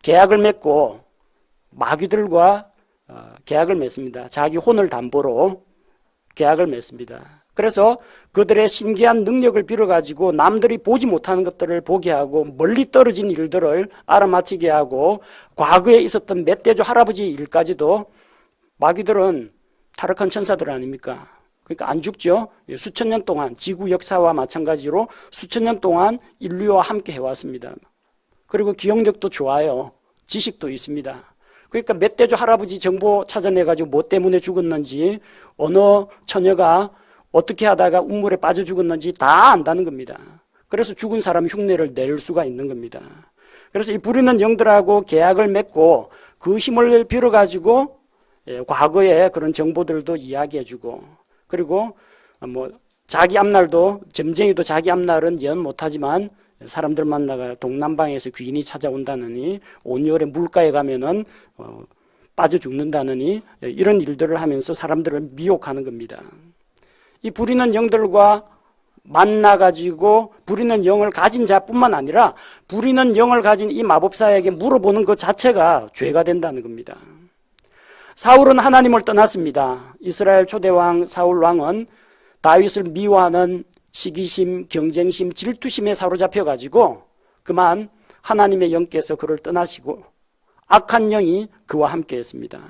계약을 맺고 마귀들과 계약을 맺습니다. 자기 혼을 담보로 계약을 맺습니다. 그래서 그들의 신기한 능력을 빌어가지고 남들이 보지 못하는 것들을 보게 하고 멀리 떨어진 일들을 알아맞히게 하고 과거에 있었던 멧돼지 할아버지 일까지도 마귀들은 타락한 천사들 아닙니까? 그러니까 안 죽죠. 수천 년 동안 지구 역사와 마찬가지로 수천 년 동안 인류와 함께 해왔습니다. 그리고 기억력도 좋아요. 지식도 있습니다. 그러니까 멧돼지 할아버지 정보 찾아내가지고 뭐 때문에 죽었는지 어느 처녀가 어떻게 하다가 우물에 빠져 죽었는지 다 안다는 겁니다. 그래서 죽은 사람 흉내를 낼 수가 있는 겁니다. 그래서 이 부리는 영들하고 계약을 맺고 그 힘을 빌어가지고 과거의 그런 정보들도 이야기해주고 그리고 뭐 자기 앞날도 점쟁이도 자기 앞날은 예언 못하지만 사람들 만나가 동남방에서 귀인이 찾아온다느니 온열의 물가에 가면은 빠져 죽는다느니 이런 일들을 하면서 사람들을 미혹하는 겁니다. 이 부리는 영들과 만나가지고 부리는 영을 가진 자뿐만 아니라 부리는 영을 가진 이 마법사에게 물어보는 것 자체가 죄가 된다는 겁니다. 사울은 하나님을 떠났습니다. 이스라엘 초대왕 사울 왕은 다윗을 미워하는 시기심, 경쟁심, 질투심에 사로잡혀가지고 그만 하나님의 영께서 그를 떠나시고 악한 영이 그와 함께했습니다.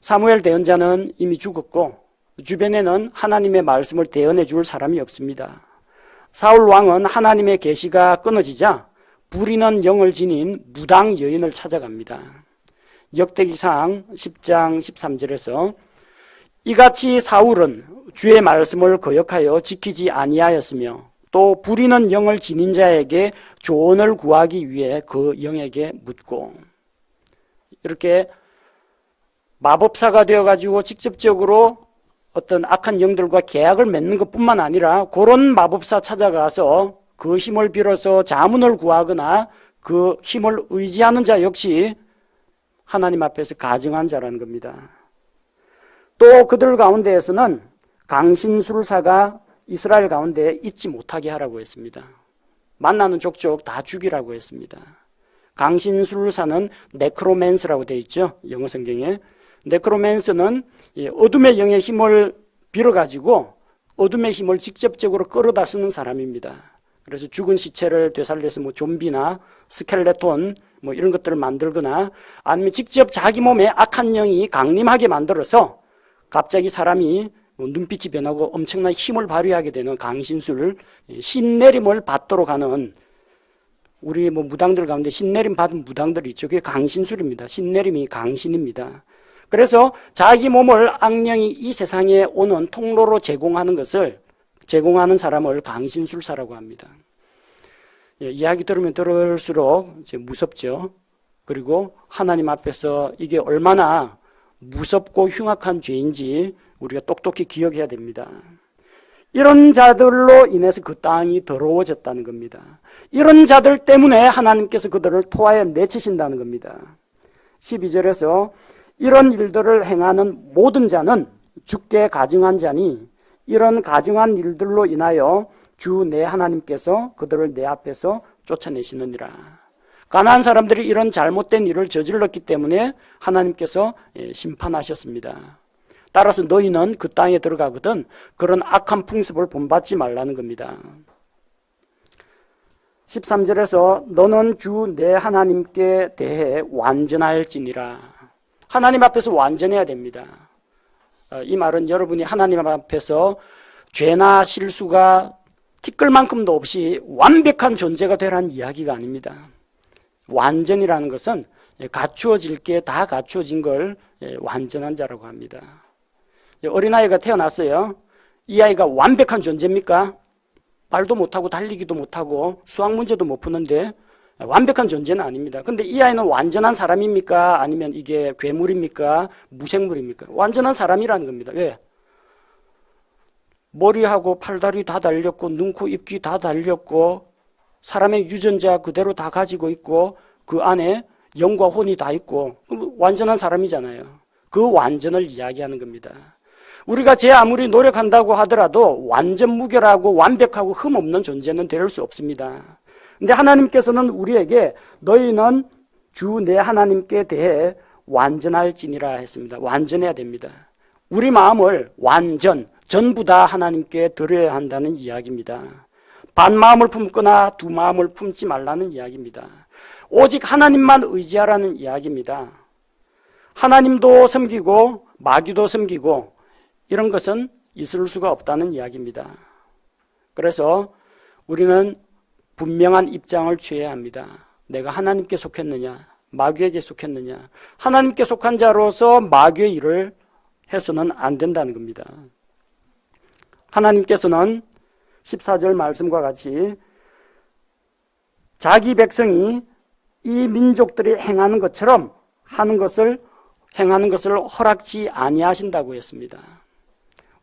사무엘 대언자는 이미 죽었고 주변에는 하나님의 말씀을 대언해 줄 사람이 없습니다. 사울 왕은 하나님의 계시가 끊어지자 부리는 영을 지닌 무당 여인을 찾아갑니다. 역대기상 10장 13절에서 이같이 사울은 주의 말씀을 거역하여 지키지 아니하였으며 또 부리는 영을 지닌 자에게 조언을 구하기 위해 그 영에게 묻고, 이렇게 마법사가 되어가지고 직접적으로 어떤 악한 영들과 계약을 맺는 것뿐만 아니라 그런 마법사 찾아가서 그 힘을 빌어서 자문을 구하거나 그 힘을 의지하는 자 역시 하나님 앞에서 가증한 자라는 겁니다. 또 그들 가운데에서는 강신술사가 이스라엘 가운데 있지 못하게 하라고 했습니다. 만나는 족족 다 죽이라고 했습니다. 강신술사는 네크로맨스라고 되어 있죠. 영어 성경에. 네크로맨스는 어둠의 영의 힘을 빌어가지고 어둠의 힘을 직접적으로 끌어다 쓰는 사람입니다. 그래서 죽은 시체를 되살려서 좀비나 스켈레톤 이런 것들을 만들거나 아니면 직접 자기 몸에 악한 영이 강림하게 만들어서 갑자기 사람이 눈빛이 변하고 엄청난 힘을 발휘하게 되는 강신술, 신내림을 받도록 하는, 우리 무당들 가운데 신내림 받은 무당들이 있죠. 그게 강신술입니다. 신내림이 강신입니다. 그래서 자기 몸을 악령이 이 세상에 오는 통로로 제공하는 사람을 강신술사라고 합니다. 이야기 들으면 들을수록 이제 무섭죠. 그리고 하나님 앞에서 이게 얼마나 무섭고 흉악한 죄인지 우리가 똑똑히 기억해야 됩니다. 이런 자들로 인해서 그 땅이 더러워졌다는 겁니다. 이런 자들 때문에 하나님께서 그들을 토하에 내치신다는 겁니다. 12절에서 이런 일들을 행하는 모든 자는 주께 가증한 자니 이런 가증한 일들로 인하여 주 내 하나님께서 그들을 내 앞에서 쫓아내시느니라. 가나안 사람들이 이런 잘못된 일을 저질렀기 때문에 하나님께서 심판하셨습니다. 따라서 너희는 그 땅에 들어가거든 그런 악한 풍습을 본받지 말라는 겁니다. 13절에서 너는 주 내 하나님께 대해 완전할지니라. 하나님 앞에서 완전해야 됩니다. 이 말은 여러분이 하나님 앞에서 죄나 실수가 티끌만큼도 없이 완벽한 존재가 되라는 이야기가 아닙니다. 완전이라는 것은 갖추어질 게 다 갖추어진 걸 완전한 자라고 합니다. 어린아이가 태어났어요. 이 아이가 완벽한 존재입니까? 말도 못하고 달리기도 못하고 수학 문제도 못 푸는데 완벽한 존재는 아닙니다. 근데 이 아이는 완전한 사람입니까? 아니면 이게 괴물입니까? 무생물입니까? 완전한 사람이라는 겁니다. 왜? 머리하고 팔다리 다 달렸고 눈, 코, 입, 귀 다 달렸고 사람의 유전자 그대로 다 가지고 있고 그 안에 영과 혼이 다 있고 완전한 사람이잖아요. 그 완전을 이야기하는 겁니다. 우리가 제 아무리 노력한다고 하더라도 완전 무결하고 완벽하고 흠없는 존재는 될 수 없습니다. 근데 하나님께서는 우리에게 너희는 주 내 하나님께 대해 완전할지니라 했습니다. 완전해야 됩니다. 우리 마음을 완전, 전부 다 하나님께 드려야 한다는 이야기입니다. 반 마음을 품거나 두 마음을 품지 말라는 이야기입니다. 오직 하나님만 의지하라는 이야기입니다. 하나님도 섬기고 마귀도 섬기고 이런 것은 있을 수가 없다는 이야기입니다. 그래서 우리는 분명한 입장을 취해야 합니다. 내가 하나님께 속했느냐, 마귀에게 속했느냐. 하나님께 속한 자로서 마귀의 일을 해서는 안 된다는 겁니다. 하나님께서는 14절 말씀과 같이 자기 백성이 이 민족들이 행하는 것처럼 행하는 것을 허락지 아니하신다고 했습니다.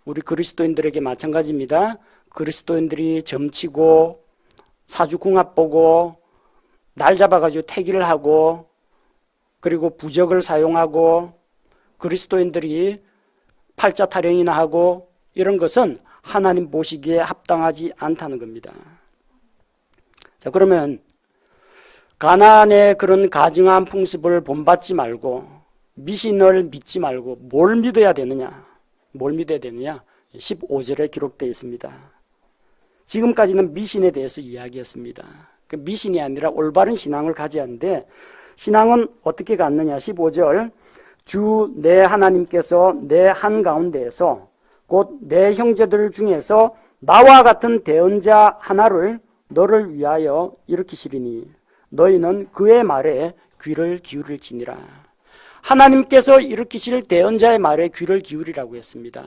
우리 그리스도인들에게 마찬가지입니다. 그리스도인들이 점치고 사주궁합 보고 날 잡아가지고 태기를 하고 그리고 부적을 사용하고 그리스도인들이 팔자 타령이나 하고 이런 것은 하나님 보시기에 합당하지 않다는 겁니다. 자, 그러면 가나안의 그런 가증한 풍습을 본받지 말고 미신을 믿지 말고 뭘 믿어야 되느냐? 뭘 믿어야 되느냐? 15절에 기록되어 있습니다. 지금까지는 미신에 대해서 이야기했습니다. 그 미신이 아니라 올바른 신앙을 가져야 하는데 신앙은 어떻게 갖느냐? 15절 주 내 하나님께서 내 한가운데에서 곧 내 형제들 중에서 나와 같은 대언자 하나를 너를 위하여 일으키시리니 너희는 그의 말에 귀를 기울일지니라. 하나님께서 일으키실 대언자의 말에 귀를 기울이라고 했습니다.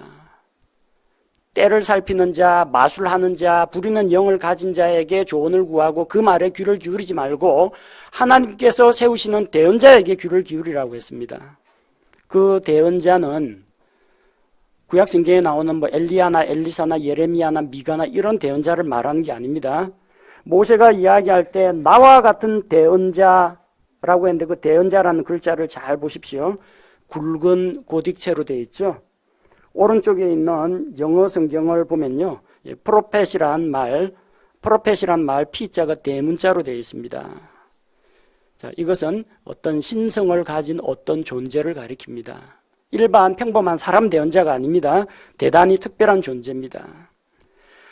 때를 살피는 자, 마술하는 자, 부리는 영을 가진 자에게 조언을 구하고 그 말에 귀를 기울이지 말고 하나님께서 세우시는 대언자에게 귀를 기울이라고 했습니다. 그 대언자는 구약 성경에 나오는 엘리야나 엘리사나 예레미야나 미가나 이런 대언자를 말하는 게 아닙니다. 모세가 이야기할 때 나와 같은 대언자라고 했는데 그 대언자라는 글자를 잘 보십시오. 굵은 고딕체로 되어 있죠. 오른쪽에 있는 영어 성경을 보면요. 프로펫이란 말 P자가 대문자로 되어 있습니다. 자, 이것은 어떤 신성을 가진 어떤 존재를 가리킵니다. 일반 평범한 사람 대언자가 아닙니다. 대단히 특별한 존재입니다.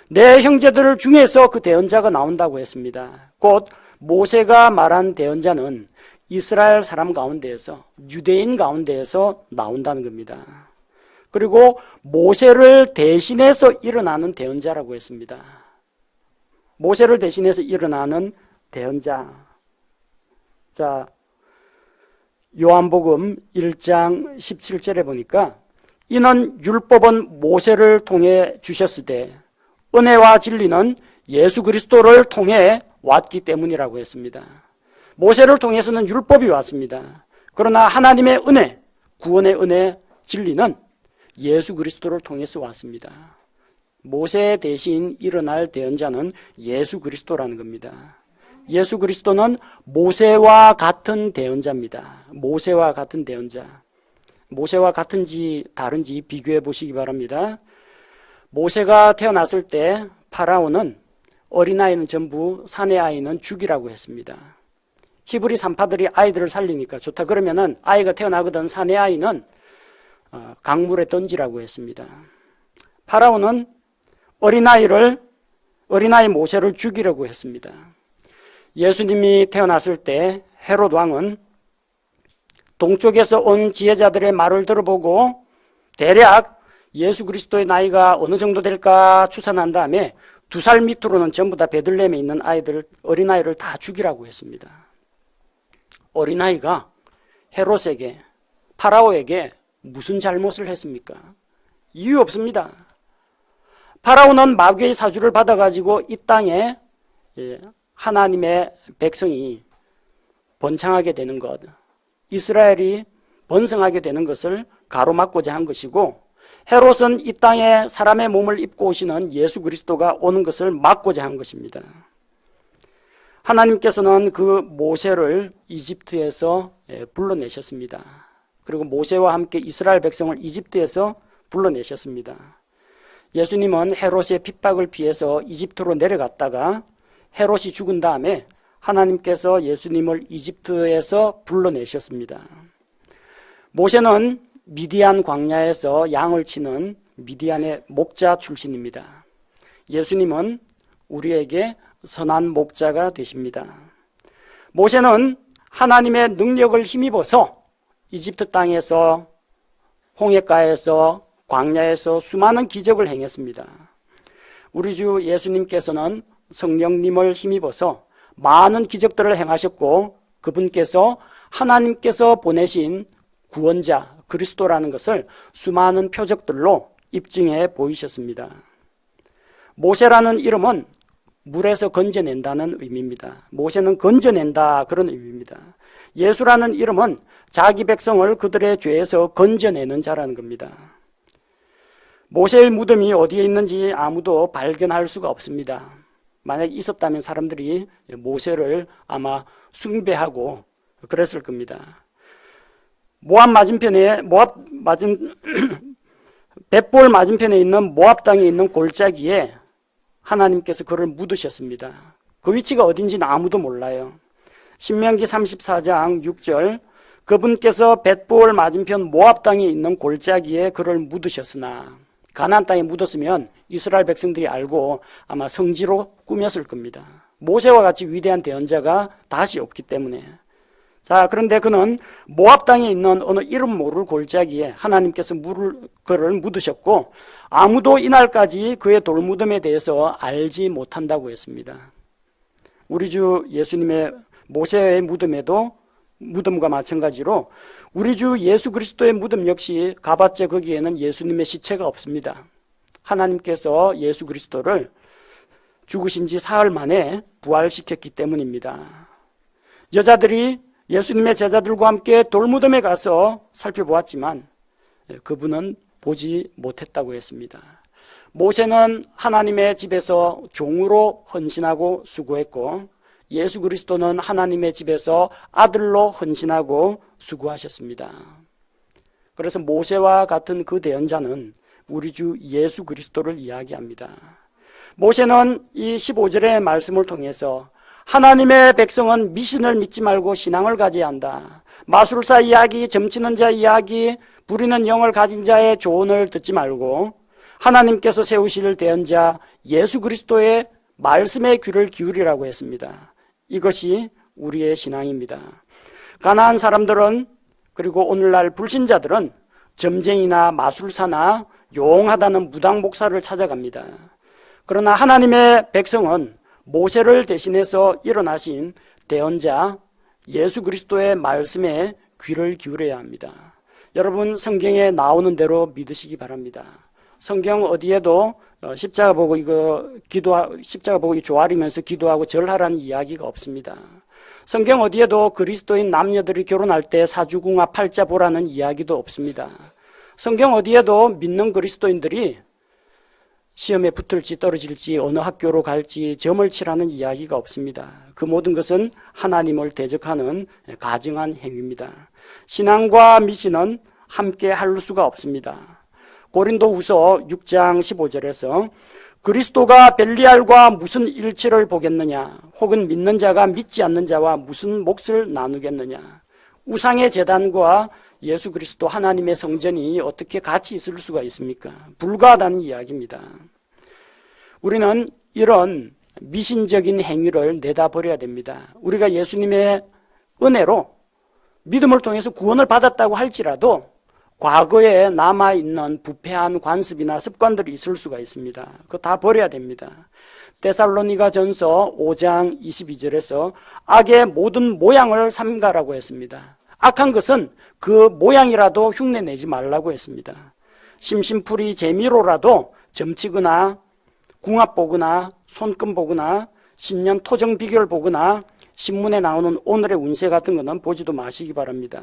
내 형제들 중에서 그 대언자가 나온다고 했습니다. 곧 모세가 말한 대언자는 이스라엘 사람 가운데에서 유대인 가운데에서 나온다는 겁니다. 그리고 모세를 대신해서 일어나는 대언자라고 했습니다. 모세를 대신해서 일어나는 대언자. 자, 요한복음 1장 17절에 보니까 이는 율법은 모세를 통해 주셨으되 은혜와 진리는 예수 그리스도를 통해 왔기 때문이라고 했습니다. 모세를 통해서는 율법이 왔습니다. 그러나 하나님의 은혜, 구원의 은혜, 진리는 예수 그리스도를 통해서 왔습니다. 모세 대신 일어날 대언자는 예수 그리스도라는 겁니다. 예수 그리스도는 모세와 같은 대언자입니다. 모세와 같은 대언자. 모세와 같은지 다른지 비교해 보시기 바랍니다. 모세가 태어났을 때 파라오는 어린아이는 전부 사내아이는 죽이라고 했습니다. 히브리 산파들이 아이들을 살리니까 좋다 그러면은 아이가 태어나거든 사내아이는 강물에 던지라고 했습니다. 파라오는 어린아이 모세를 죽이려고 했습니다. 예수님이 태어났을 때 헤롯 왕은 동쪽에서 온 지혜자들의 말을 들어보고 대략 예수 그리스도의 나이가 어느 정도 될까 추산한 다음에 2살 밑으로는 전부 다 베들레헴에 있는 어린아이를 다 죽이라고 했습니다. 어린아이가 헤롯에게, 파라오에게 무슨 잘못을 했습니까? 이유 없습니다. 파라오는 마귀의 사주를 받아가지고 이 땅에 하나님의 백성이 번창하게 되는 것, 이스라엘이 번성하게 되는 것을 가로막고자 한 것이고, 헤롯은 이 땅에 사람의 몸을 입고 오시는 예수 그리스도가 오는 것을 막고자 한 것입니다. 하나님께서는 그 모세를 이집트에서 불러내셨습니다. 그리고 모세와 함께 이스라엘 백성을 이집트에서 불러내셨습니다. 예수님은 헤롯의 핍박을 피해서 이집트로 내려갔다가 헤롯이 죽은 다음에 하나님께서 예수님을 이집트에서 불러내셨습니다. 모세는 미디안 광야에서 양을 치는 미디안의 목자 출신입니다. 예수님은 우리에게 선한 목자가 되십니다. 모세는 하나님의 능력을 힘입어서 이집트 땅에서 홍해가에서 광야에서 수많은 기적을 행했습니다. 우리 주 예수님께서는 성령님을 힘입어서 많은 기적들을 행하셨고 그분께서 하나님께서 보내신 구원자 그리스도라는 것을 수많은 표적들로 입증해 보이셨습니다. 모세라는 이름은 물에서 건져낸다는 의미입니다. 모세는 건져낸다 그런 의미입니다. 예수라는 이름은 자기 백성을 그들의 죄에서 건져내는 자라는 겁니다. 모세의 무덤이 어디에 있는지 아무도 발견할 수가 없습니다. 만약 있었다면 사람들이 모세를 아마 숭배하고 그랬을 겁니다. 벳볼 맞은편에 있는 모압 땅에 있는 골짜기에 하나님께서 그를 묻으셨습니다. 그 위치가 어딘지는 아무도 몰라요. 신명기 34장 6절 그분께서 벳볼 맞은편 모압 땅에 있는 골짜기에 그를 묻으셨으나 가나안 땅에 묻었으면 이스라엘 백성들이 알고 아마 성지로 꾸몄을 겁니다. 모세와 같이 위대한 대언자가 다시 없기 때문에. 자, 그런데 그는 모압 땅에 있는 어느 이름 모를 골짜기에 하나님께서 그를 묻으셨고 아무도 이날까지 그의 돌무덤에 대해서 알지 못한다고 했습니다. 우리 주 예수님의 모세의 무덤과 마찬가지로 우리 주 예수 그리스도의 무덤 역시 가봤자 거기에는 예수님의 시체가 없습니다. 하나님께서 예수 그리스도를 죽으신 지 사흘 만에 부활시켰기 때문입니다. 여자들이 예수님의 제자들과 함께 돌무덤에 가서 살펴보았지만 그분은 보지 못했다고 했습니다. 모세는 하나님의 집에서 종으로 헌신하고 수고했고 예수 그리스도는 하나님의 집에서 아들로 헌신하고 수고하셨습니다. 그래서 모세와 같은 그 대언자는 우리 주 예수 그리스도를 이야기합니다. 모세는 이 15절의 말씀을 통해서 하나님의 백성은 미신을 믿지 말고 신앙을 가져야 한다. 마술사 이야기, 점치는 자 이야기, 부리는 영을 가진 자의 조언을 듣지 말고 하나님께서 세우실 대언자 예수 그리스도의 말씀에 귀를 기울이라고 했습니다. 이것이 우리의 신앙입니다. 가나안 사람들은 그리고 오늘날 불신자들은 점쟁이나 마술사나 용하다는 무당 목사를 찾아갑니다. 그러나 하나님의 백성은 모세를 대신해서 일어나신 대언자 예수 그리스도의 말씀에 귀를 기울여야 합니다. 여러분 성경에 나오는 대로 믿으시기 바랍니다. 성경 어디에도 십자가 보고 십자가 보고 조아리면서 기도하고 절하라는 이야기가 없습니다. 성경 어디에도 그리스도인 남녀들이 결혼할 때 사주궁합 팔자 보라는 이야기도 없습니다. 성경 어디에도 믿는 그리스도인들이 시험에 붙을지 떨어질지 어느 학교로 갈지 점을 치라는 이야기가 없습니다. 그 모든 것은 하나님을 대적하는 가증한 행위입니다. 신앙과 미신은 함께 할 수가 없습니다. 고린도후서 6장 15절에서 그리스도가 벨리알과 무슨 일치를 보겠느냐 혹은 믿는 자가 믿지 않는 자와 무슨 몫을 나누겠느냐. 우상의 제단과 예수 그리스도 하나님의 성전이 어떻게 같이 있을 수가 있습니까? 불가하다는 이야기입니다. 우리는 이런 미신적인 행위를 내다버려야 됩니다. 우리가 예수님의 은혜로 믿음을 통해서 구원을 받았다고 할지라도 과거에 남아있는 부패한 관습이나 습관들이 있을 수가 있습니다. 그거 다 버려야 됩니다. 데살로니가 전서 5장 22절에서 악의 모든 모양을 삼가라고 했습니다. 악한 것은 그 모양이라도 흉내내지 말라고 했습니다. 심심풀이 재미로라도 점치거나 궁합 보거나 손금 보거나 신년 토정 비결 보거나 신문에 나오는 오늘의 운세 같은 거는 보지도 마시기 바랍니다.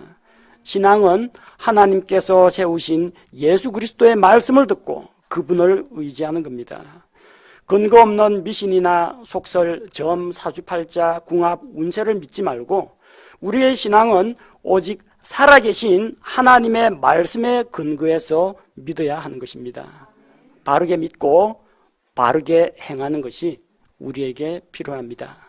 신앙은 하나님께서 세우신 예수 그리스도의 말씀을 듣고 그분을 의지하는 겁니다. 근거 없는 미신이나 속설, 점, 사주팔자, 궁합, 운세를 믿지 말고 우리의 신앙은 오직 살아계신 하나님의 말씀에 근거해서 믿어야 하는 것입니다. 바르게 믿고 바르게 행하는 것이 우리에게 필요합니다.